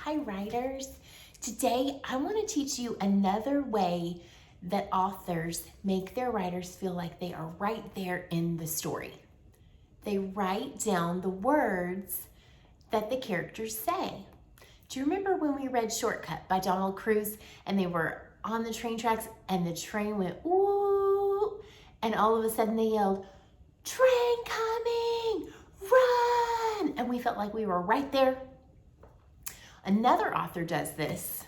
Hi writers. Today I want to teach you another way that authors make their writers feel like they are right there in the story. They write down the words that the characters say. Do you remember when we read Shortcut by Donald Cruz and they were on the train tracks and the train went ooh, and all of a sudden they yelled, "Train coming, run!" And we felt like we were right there. Another author does this,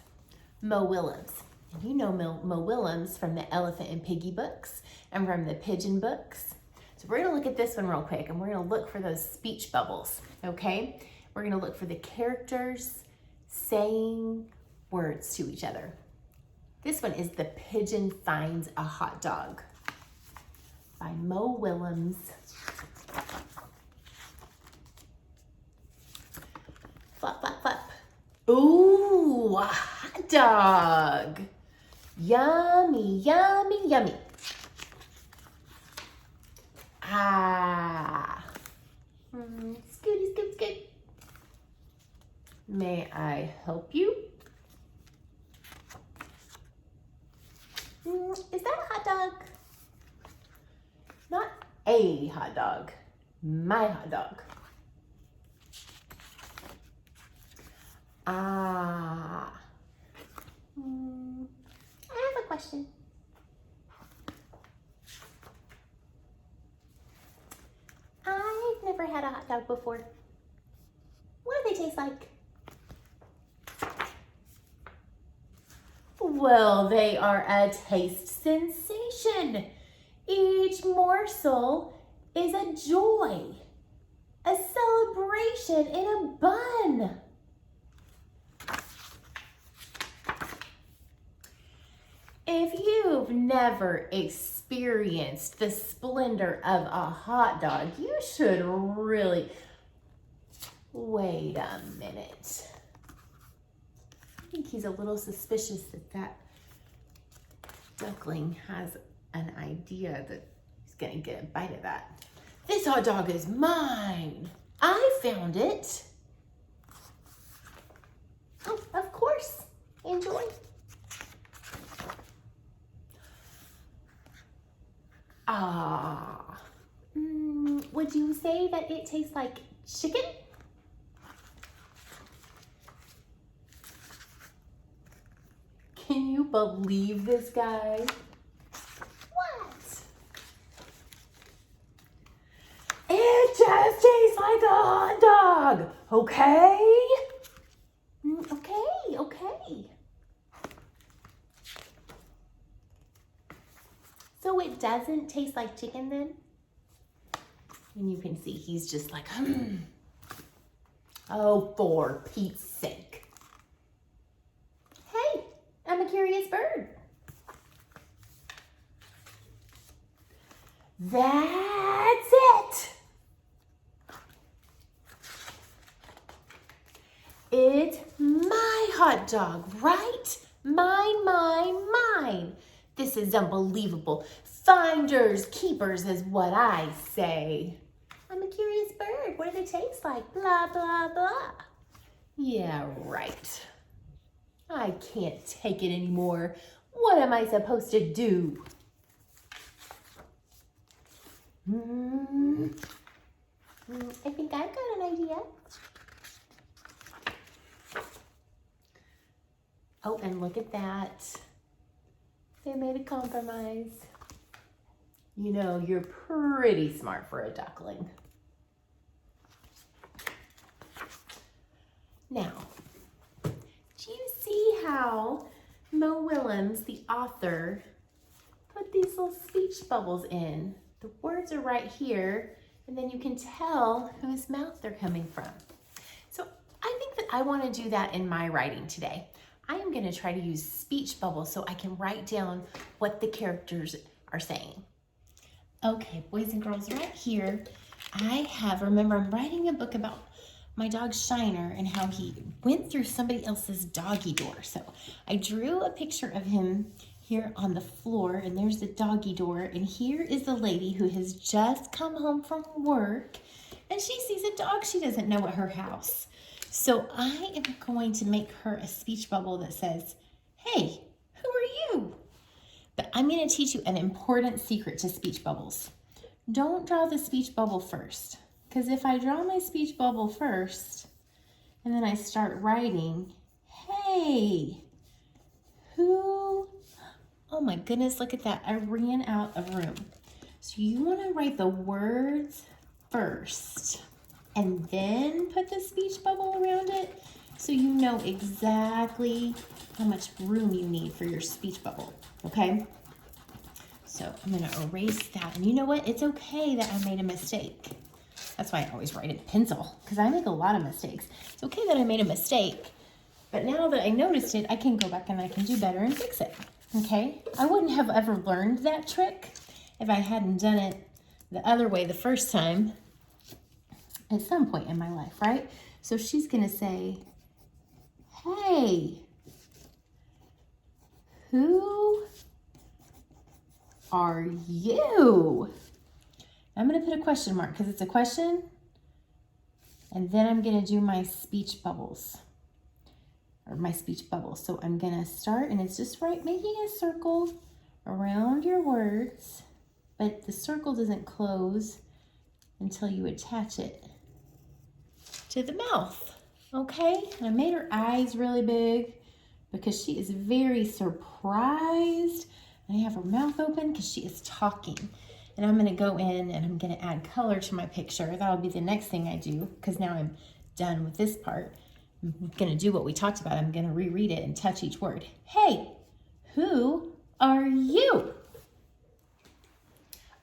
Mo Willems. And you know Mo Willems from the Elephant and Piggy books and from the Pigeon books. So we're gonna look at this one real quick and we're gonna look for those speech bubbles, okay? We're gonna look for the characters saying words to each other. This one is The Pigeon Finds a Hot Dog by Mo Willems. Flop, flop, flop. Ooh, a hot dog. Yummy, yummy, yummy. Ah. Scooty, scoot, scoot. May I help you? Is that a hot dog? Not a hot dog, my hot dog. Ah. I have a question. I've never had a hot dog before. What do they taste like? Well, they are a taste sensation. Each morsel is a joy, a celebration in a bun. If you've never experienced the splendor of a hot dog, you should really wait a minute. I think he's a little suspicious that duckling has an idea that he's gonna get a bite of that. This hot dog is mine. I found it. Oh, of course. Enjoy. Ah. Would you say that it tastes like chicken? Can you believe this guy? What? It just tastes like a hot dog, okay? Okay. So it doesn't taste like chicken then? And you can see he's just like, Oh, for Pete's sake. Hey, I'm a curious bird. That's it. It's my hot dog, right? Mine. This is unbelievable. Finders, keepers is what I say. I'm a curious bird. What do they taste like? Blah, blah, blah. Yeah, right. I can't take it anymore. What am I supposed to do? I think I've got an idea. Oh, and look at that. They made a compromise. You know, you're pretty smart for a duckling. Now, do you see how Mo Willems, the author, put these little speech bubbles in? The words are right here, and then you can tell whose mouth they're coming from. So I think that I want to do that in my writing today. I am going to try to use speech bubbles so I can write down what the characters are saying. Okay, boys and girls, right here, remember I'm writing a book about my dog Shiner and how he went through somebody else's doggy door. So I drew a picture of him here on the floor, and there's the doggy door, and here is the lady who has just come home from work, and she sees a dog she doesn't know at her house. So I am going to make her a speech bubble that says, hey, who are you? But I'm going to teach you an important secret to speech bubbles. Don't draw the speech bubble first, because if I draw my speech bubble first and then I start writing, hey, who, oh my goodness, look at that. I ran out of room. So you want to write the words first and then put the speech bubble around it so you know exactly how much room you need for your speech bubble, okay? So I'm going to erase that. And you know what? It's okay that I made a mistake. That's why I always write in pencil, because I make a lot of mistakes. It's okay that I made a mistake, but now that I noticed it, I can go back and I can do better and fix it, okay? I wouldn't have ever learned that trick if I hadn't done it the other way the first time at some point in my life, right? So she's going to say, hey, who are you? I'm going to put a question mark because it's a question. And then I'm going to do my speech bubbles. Or my speech bubble. So I'm going to start, and it's just right, making a circle around your words. But the circle doesn't close until you attach it to the mouth. Okay? And I made her eyes really big because she is very surprised. And I have her mouth open because she is talking. And I'm going to go in and I'm going to add color to my picture. That'll be the next thing I do because now I'm done with this part. I'm going to do what we talked about. I'm going to reread it and touch each word. Hey, who are you?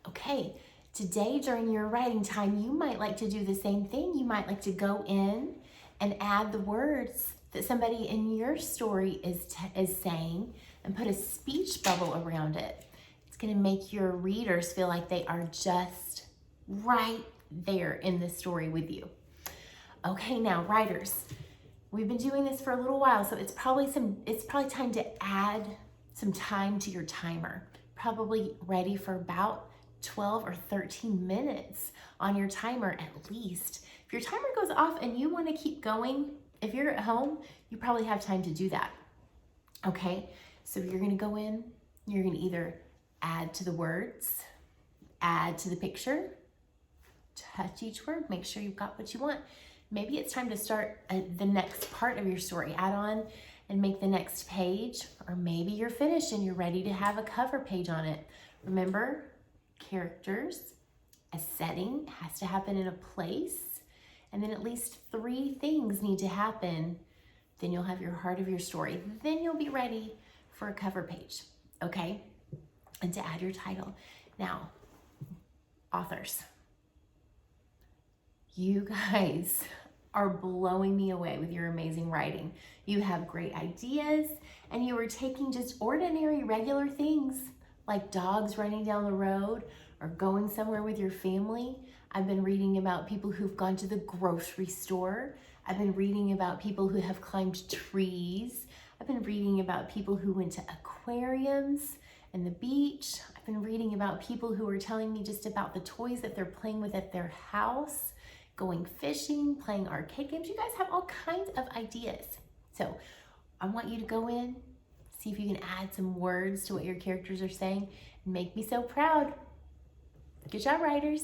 Okay, today during your writing time, you might like to do the same thing. You might like to go in and add the words that somebody in your story is saying and put a speech bubble around it. It's going to make your readers feel like they are just right there in the story with you. Okay, now writers, we've been doing this for a little while, so it's probably time to add some time to your timer. Probably ready for about 12 or 13 minutes on your timer at least. If your timer goes off and you want to keep going, if you're at home, you probably have time to do that. Okay, so you're going to go in, you're going to either add to the words, add to the picture, touch each word, make sure you've got what you want. Maybe it's time to start the next part of your story, add on and make the next page, or maybe you're finished and you're ready to have a cover page on it. Remember, characters, a setting has to happen in a place, and then at least 3 things need to happen. Then you'll have your heart of your story. Then you'll be ready for a cover page, okay? And to add your title. Now, authors, you guys are blowing me away with your amazing writing. You have great ideas, and you are taking just ordinary, regular things like dogs running down the road or going somewhere with your family. I've been reading about people who've gone to the grocery store. I've been reading about people who have climbed trees. I've been reading about people who went to aquariums and the beach. I've been reading about people who are telling me just about the toys that they're playing with at their house, going fishing, playing arcade games. You guys have all kinds of ideas. So I want you to go in, see if you can add some words to what your characters are saying, and make me so proud. Good job, writers.